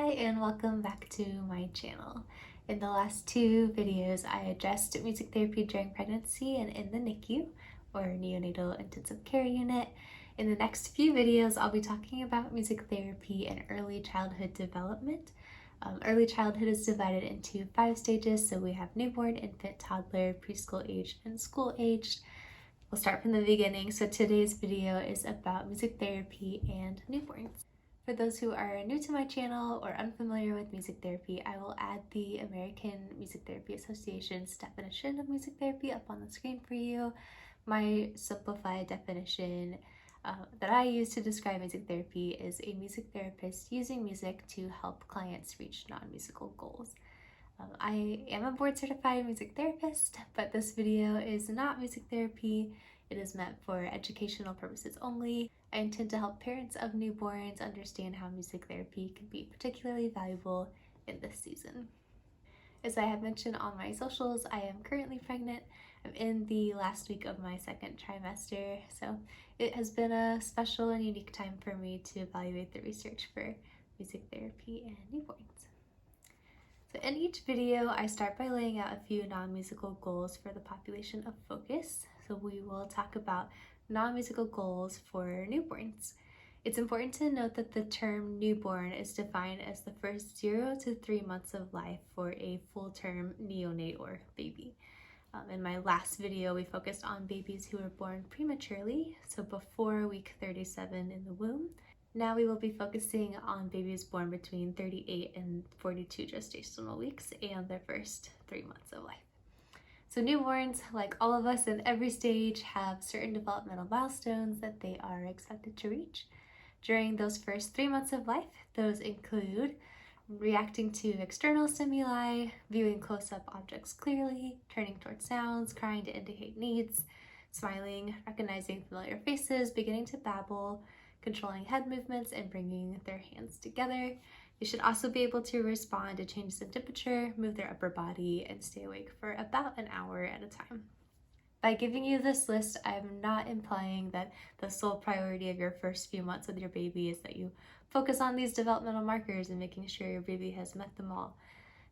Hi and welcome back to my channel. In the last two videos, I addressed music therapy during pregnancy and in the NICU, or Neonatal Intensive Care Unit. In the next few videos, I'll be talking about music therapy and early childhood development. Early childhood is divided into 5 stages, so we have newborn, infant, toddler, preschool age, and school aged. We'll start from the beginning. So today's video is about music therapy and newborns. For those who are new to my channel or unfamiliar with music therapy, I will add the American Music Therapy Association's definition of music therapy up on the screen for you. My simplified definition that I use to describe music therapy is a music therapist using music to help clients reach non-musical goals. I am a board certified music therapist, but this video is not music therapy. It is meant for educational purposes only. I intend to help parents of newborns understand how music therapy can be particularly valuable in this season. As I have mentioned on my socials, I am currently pregnant. I'm in the last week of my second trimester, so it has been a special and unique time for me to evaluate the research for music therapy and newborns. So in each video, I start by laying out a few non-musical goals for the population of focus. So we will talk about non-musical goals for newborns. It's important to note that the term newborn is defined as the first 0 to 3 months of life for a full-term neonate or baby. In my last video, we focused on babies who were born prematurely, so before week 37 in the womb. Now we will be focusing on babies born between 38 and 42 gestational weeks and their first 3 months of life. So newborns, like all of us in every stage, have certain developmental milestones that they are expected to reach. During those first 3 months of life, those include reacting to external stimuli, viewing close-up objects clearly, turning towards sounds, crying to indicate needs, smiling, recognizing familiar faces, beginning to babble, controlling head movements, and bringing their hands together. They should also be able to respond to changes in temperature, move their upper body, and stay awake for about an hour at a time. By giving you this list, I'm not implying that the sole priority of your first few months with your baby is that you focus on these developmental markers and making sure your baby has met them all.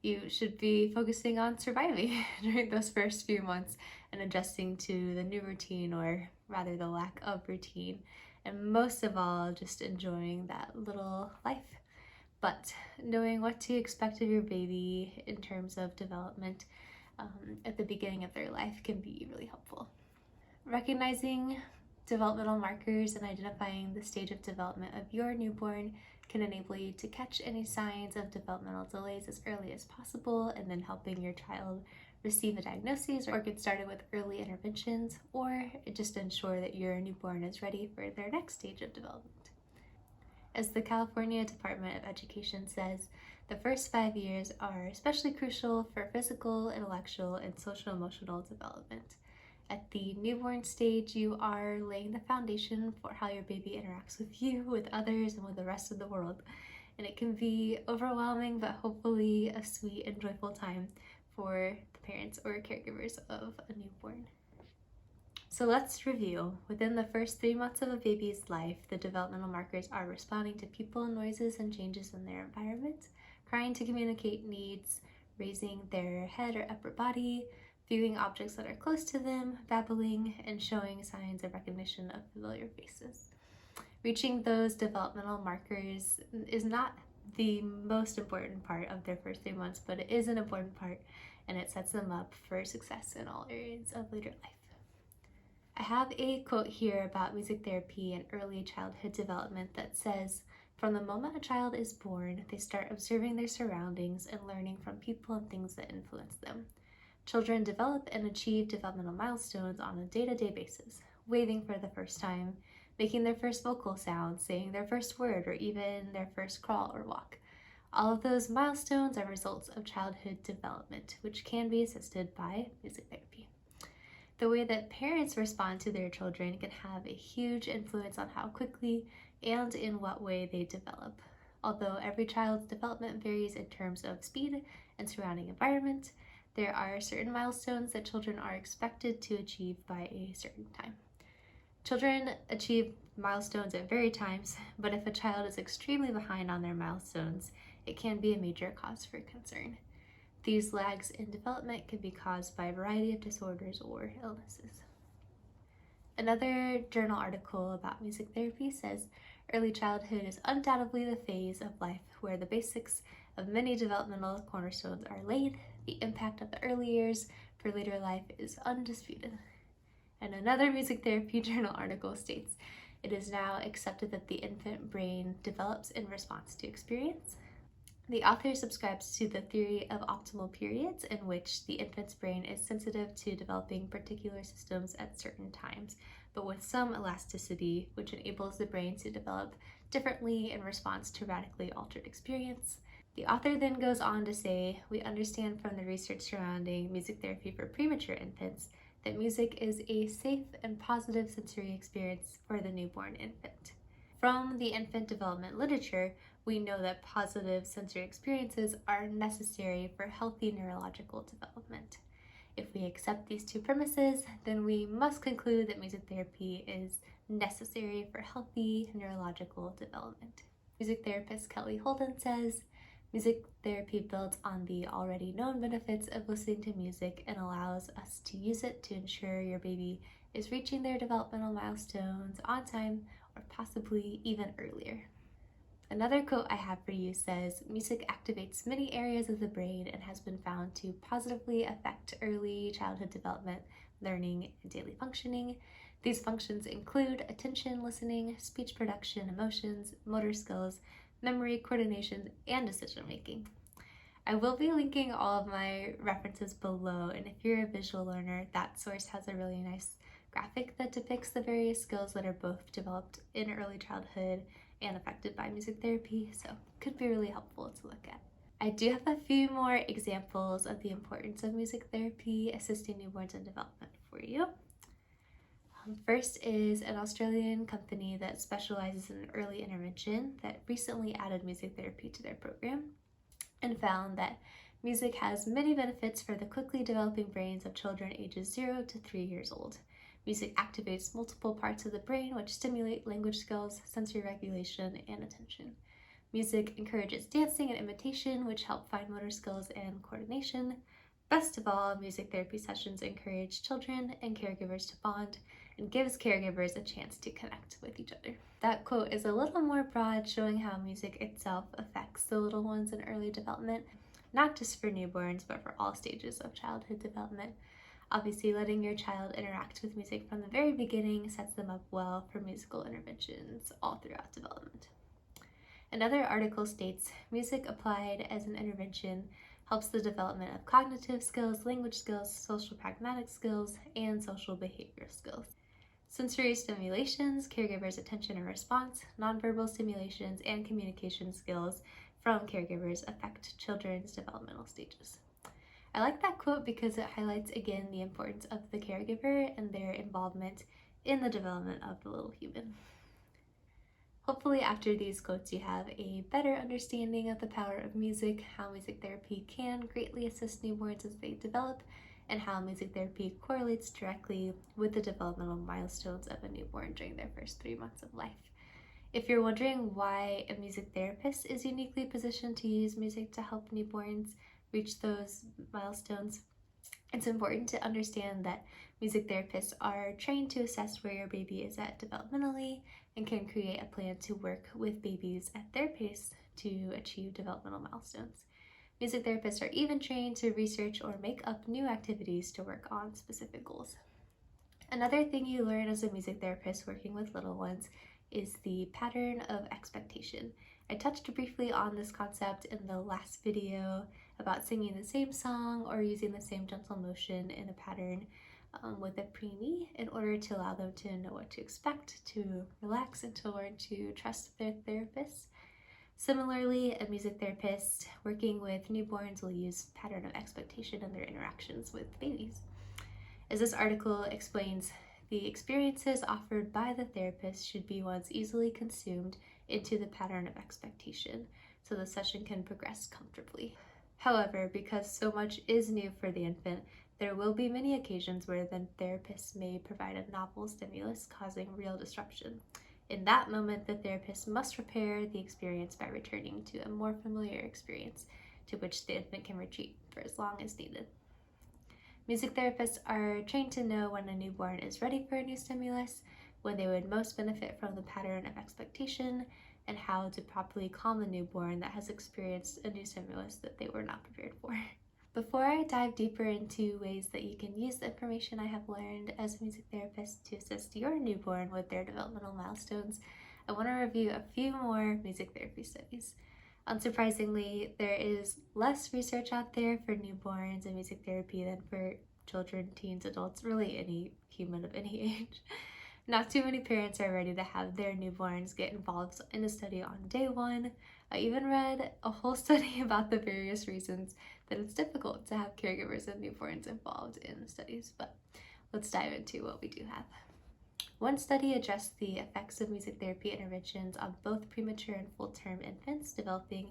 You should be focusing on surviving during those first few months and adjusting to the new routine, or rather the lack of routine, and most of all, just enjoying that little life. But knowing what to expect of your baby in terms of development at the beginning of their life can be really helpful. Recognizing developmental markers and identifying the stage of development of your newborn can enable you to catch any signs of developmental delays as early as possible, and then helping your child receive a diagnosis or get started with early interventions, or just ensure that your newborn is ready for their next stage of development. As the California Department of Education says, the first 5 years are especially crucial for physical, intellectual, and social-emotional development. At the newborn stage, you are laying the foundation for how your baby interacts with you, with others, and with the rest of the world. And it can be overwhelming, but hopefully a sweet and joyful time for the parents or caregivers of a newborn. So let's review. Within the first 3 months of a baby's life, the developmental markers are responding to people, noises, and changes in their environment, crying to communicate needs, raising their head or upper body, viewing objects that are close to them, babbling, and showing signs of recognition of familiar faces. Reaching those developmental markers is not the most important part of their first 3 months, but it is an important part, and it sets them up for success in all areas of later life. I have a quote here about music therapy and early childhood development that says, "From the moment a child is born, they start observing their surroundings and learning from people and things that influence them. Children develop and achieve developmental milestones on a day-to-day basis, waving for the first time, making their first vocal sound, saying their first word, or even their first crawl or walk. All of those milestones are results of childhood development, which can be assisted by music therapy." The way that parents respond to their children can have a huge influence on how quickly and in what way they develop. Although every child's development varies in terms of speed and surrounding environment, there are certain milestones that children are expected to achieve by a certain time. Children achieve milestones at varied times, but if a child is extremely behind on their milestones, it can be a major cause for concern. These lags in development can be caused by a variety of disorders or illnesses. Another journal article about music therapy says early childhood is undoubtedly the phase of life where the basics of many developmental cornerstones are laid. The impact of the early years for later life is undisputed. And another music therapy journal article states, it is now accepted that the infant brain develops in response to experience. The author subscribes to the theory of optimal periods in which the infant's brain is sensitive to developing particular systems at certain times, but with some elasticity, which enables the brain to develop differently in response to radically altered experience. The author then goes on to say, we understand from the research surrounding music therapy for premature infants that music is a safe and positive sensory experience for the newborn infant. From the infant development literature, we know that positive sensory experiences are necessary for healthy neurological development. If we accept these two premises, then we must conclude that music therapy is necessary for healthy neurological development. Music therapist Kelly Holden says, music therapy builds on the already known benefits of listening to music and allows us to use it to ensure your baby is reaching their developmental milestones on time or possibly even earlier. Another quote I have for you says, music activates many areas of the brain and has been found to positively affect early childhood development, learning, and daily functioning. These functions include attention, listening, speech production, emotions, motor skills, memory, coordination, and decision making. I will be linking all of my references below, and if you're a visual learner, that source has a really nice graphic that depicts the various skills that are both developed in early childhood and affected by music therapy, so it could be really helpful to look at. I do have a few more examples of the importance of music therapy assisting newborns in development for you. First is an Australian company that specializes in early intervention that recently added music therapy to their program and found that music has many benefits for the quickly developing brains of children ages 0 to 3 years old. Music activates multiple parts of the brain which stimulate language skills, sensory regulation, and attention. Music encourages dancing and imitation, which help fine motor skills and coordination. Best of all, music therapy sessions encourage children and caregivers to bond and gives caregivers a chance to connect with each other. That quote is a little more broad, showing how music itself affects the little ones in early development, not just for newborns, but for all stages of childhood development. Obviously, letting your child interact with music from the very beginning sets them up well for musical interventions all throughout development. Another article states, music applied as an intervention helps the development of cognitive skills, language skills, social pragmatic skills, and social behavior skills. Sensory stimulations, caregivers' attention and response, nonverbal stimulations, and communication skills from caregivers affect children's developmental stages. I like that quote because it highlights again the importance of the caregiver and their involvement in the development of the little human. Hopefully after these quotes you have a better understanding of the power of music, how music therapy can greatly assist newborns as they develop, and how music therapy correlates directly with the developmental milestones of a newborn during their first 3 months of life. If you're wondering why a music therapist is uniquely positioned to use music to help newborns reach those milestones, it's important to understand that music therapists are trained to assess where your baby is at developmentally and can create a plan to work with babies at their pace to achieve developmental milestones. Music therapists are even trained to research or make up new activities to work on specific goals. Another thing you learn as a music therapist working with little ones is the pattern of expectation. I touched briefly on this concept in the last video about singing the same song or using the same gentle motion in a pattern with a preemie in order to allow them to know what to expect, to relax, and to learn to trust their therapist. Similarly, a music therapist working with newborns will use pattern of expectation in their interactions with babies. As this article explains, the experiences offered by the therapist should be ones easily consumed into the pattern of expectation, so the session can progress comfortably. However, because so much is new for the infant, there will be many occasions where the therapist may provide a novel stimulus causing real disruption. In that moment, the therapist must repair the experience by returning to a more familiar experience to which the infant can retreat for as long as needed. Music therapists are trained to know when a newborn is ready for a new stimulus, when they would most benefit from the pattern of expectation, and how to properly calm the newborn that has experienced a new stimulus that they were not prepared for. Before I dive deeper into ways that you can use the information I have learned as a music therapist to assist your newborn with their developmental milestones, I want to review a few more music therapy studies. Unsurprisingly, there is less research out there for newborns and music therapy than for children, teens, adults, really any human of any age. Not too many parents are ready to have their newborns get involved in a study on day one. I even read a whole study about the various reasons that it's difficult to have caregivers and newborns involved in studies, but let's dive into what we do have. One study addressed the effects of music therapy interventions on both premature and full-term infants developing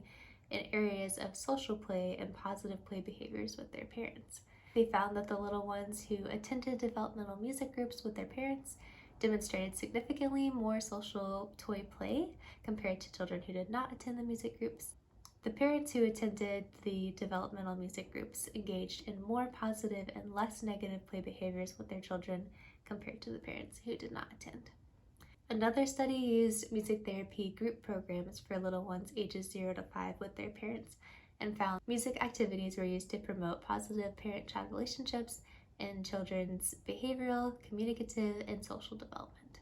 in areas of social play and positive play behaviors with their parents. They found that the little ones who attended developmental music groups with their parents demonstrated significantly more social toy play compared to children who did not attend the music groups. The parents who attended the developmental music groups engaged in more positive and less negative play behaviors with their children compared to the parents who did not attend. Another study used music therapy group programs for little ones ages 0 to 5 with their parents and found music activities were used to promote positive parent-child relationships in children's behavioral, communicative, and social development.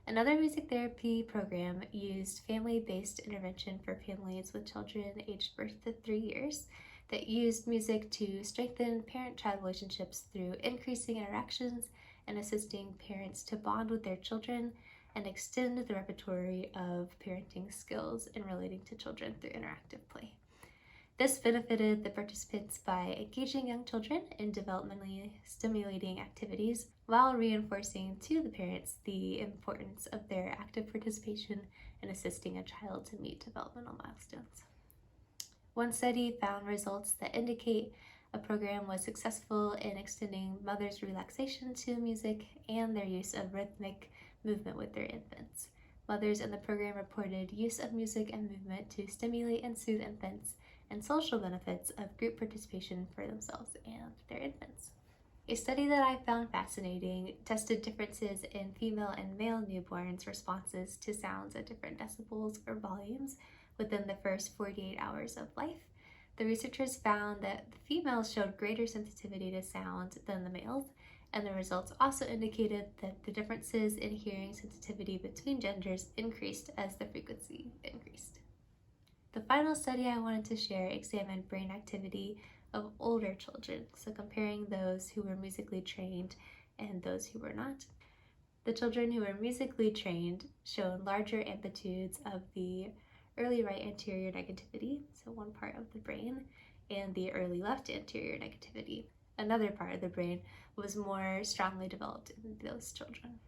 Another music therapy program used family-based intervention for families with children aged birth to 3 years that used music to strengthen parent-child relationships through increasing interactions and assisting parents to bond with their children and extend the repertoire of parenting skills in relating to children through interactive play. This benefited the participants by engaging young children in developmentally stimulating activities while reinforcing to the parents the importance of their active participation in assisting a child to meet developmental milestones. One study found results that indicate a program was successful in extending mothers' relaxation to music and their use of rhythmic movement with their infants. Mothers in the program reported use of music and movement to stimulate and soothe infants and social benefits of group participation for themselves and their infants. A study that I found fascinating tested differences in female and male newborns' responses to sounds at different decibels or volumes within the first 48 hours of life. The researchers found that the females showed greater sensitivity to sound than the males, and the results also indicated that the differences in hearing sensitivity between genders increased as the frequency increased. The final study I wanted to share examined brain activity of older children, so comparing those who were musically trained and those who were not. The children who were musically trained showed larger amplitudes of the early right anterior negativity, so one part of the brain, and the early left anterior negativity. Another part of the brain was more strongly developed in those children.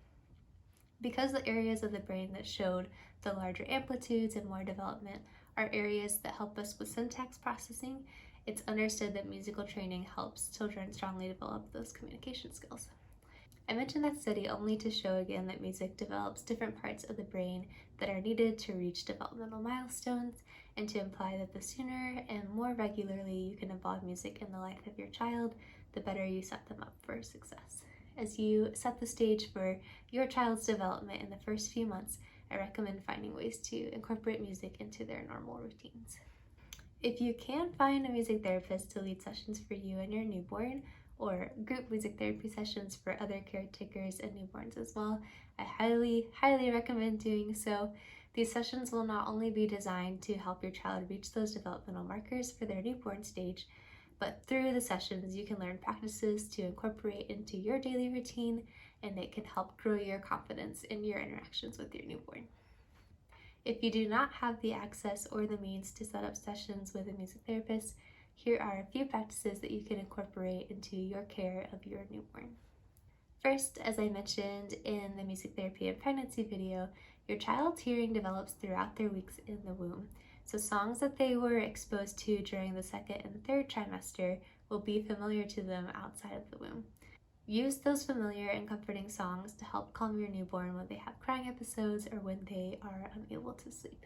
Because the areas of the brain that showed the larger amplitudes and more development are areas that help us with syntax processing, it's understood that musical training helps children strongly develop those communication skills. I mentioned that study only to show again that music develops different parts of the brain that are needed to reach developmental milestones, and to imply that the sooner and more regularly you can involve music in the life of your child, the better you set them up for success. As you set the stage for your child's development in the first few months, I recommend finding ways to incorporate music into their normal routines. If you can find a music therapist to lead sessions for you and your newborn, or group music therapy sessions for other caretakers and newborns as well, I highly recommend doing so. These sessions will not only be designed to help your child reach those developmental markers for their newborn stage, but through the sessions you can learn practices to incorporate into your daily routine, and it can help grow your confidence in your interactions with your newborn. If you do not have the access or the means to set up sessions with a music therapist, here are a few practices that you can incorporate into your care of your newborn. First, as I mentioned in the music therapy and pregnancy video, your child's hearing develops throughout their weeks in the womb. So songs that they were exposed to during the second and third trimester will be familiar to them outside of the womb. use those familiar and comforting songs to help calm your newborn when they have crying episodes or when they are unable to sleep.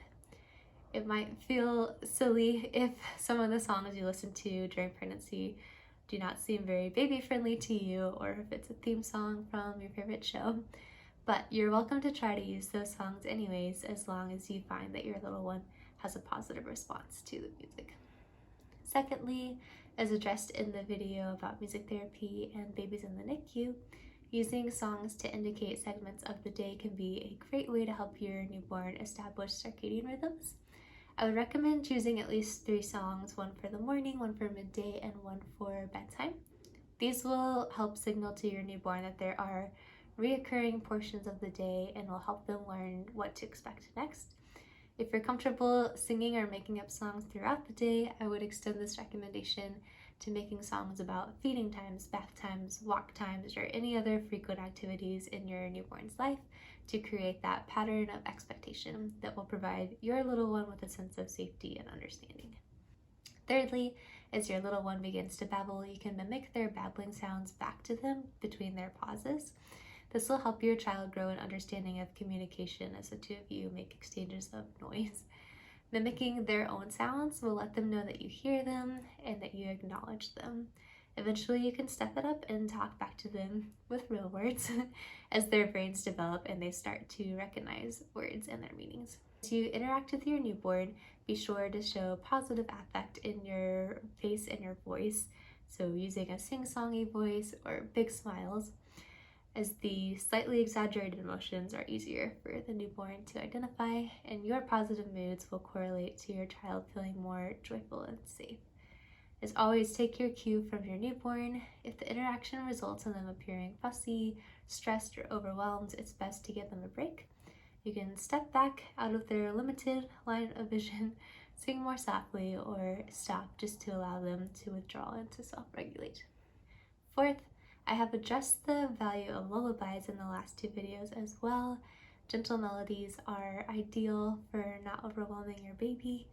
It might feel silly if some of the songs you listen to during pregnancy do not seem very baby friendly to you, or if it's a theme song from your favorite show, but you're welcome to try to use those songs anyways, as long as you find that your little one has a positive response to the music. Secondly, as addressed in the video about music therapy and babies in the NICU, using songs to indicate segments of the day can be a great way to help your newborn establish circadian rhythms. I would recommend choosing at least 3 songs, one for the morning, one for midday, and one for bedtime. These will help signal to your newborn that there are reoccurring portions of the day and will help them learn what to expect next. If you're comfortable singing or making up songs throughout the day, I would extend this recommendation to making songs about feeding times, bath times, walk times, or any other frequent activities in your newborn's life to create that pattern of expectation that will provide your little one with a sense of safety and understanding. Thirdly, as your little one begins to babble, you can mimic their babbling sounds back to them between their pauses. This will help your child grow an understanding of communication as the two of you make exchanges of noise. Mimicking their own sounds will let them know that you hear them and that you acknowledge them. Eventually, you can step it up and talk back to them with real words as their brains develop and they start to recognize words and their meanings. As you interact with your newborn, be sure to show positive affect in your face and your voice, so using a sing-songy voice or big smiles, as the slightly exaggerated emotions are easier for the newborn to identify, and your positive moods will correlate to your child feeling more joyful and safe. As always, take your cue from your newborn. If the interaction results in them appearing fussy, stressed, or overwhelmed, it's best to give them a break. You can step back out of their limited line of vision, sing more softly, or stop just to allow them to withdraw and to self-regulate. Fourth, I have addressed the value of lullabies in the last 2 videos as well. Gentle melodies are ideal for not overwhelming your baby.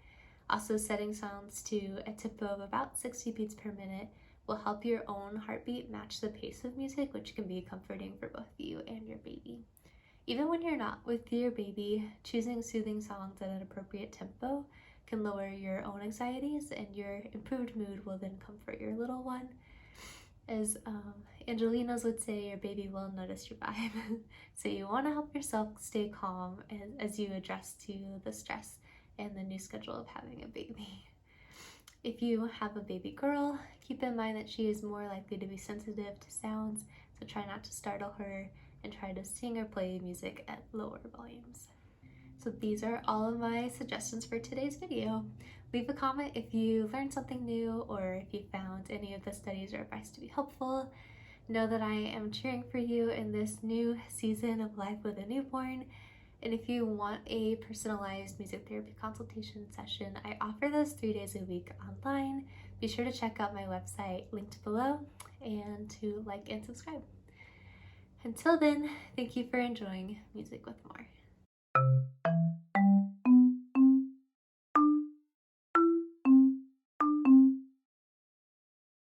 Also, setting sounds to a tempo of about 60 beats per minute will help your own heartbeat match the pace of music, which can be comforting for both you and your baby. Even when you're not with your baby, choosing soothing songs at an appropriate tempo can lower your own anxieties, and your improved mood will then comfort your little one. As Angelinos would say, your baby will notice your vibe. So you want to help yourself stay calm as you adjust to the stress and the new schedule of having a baby. If you have a baby girl, keep in mind that she is more likely to be sensitive to sounds, so try not to startle her and try to sing or play music at lower volumes. So these are all of my suggestions for today's video. Leave a comment if you learned something new or if you found any of the studies or advice to be helpful. Know that I am cheering for you in this new season of life with a newborn. And if you want a personalized music therapy consultation session, I offer those 3 days a week online. Be sure to check out my website linked below and to like and subscribe. Until then, thank you for enjoying Music with More.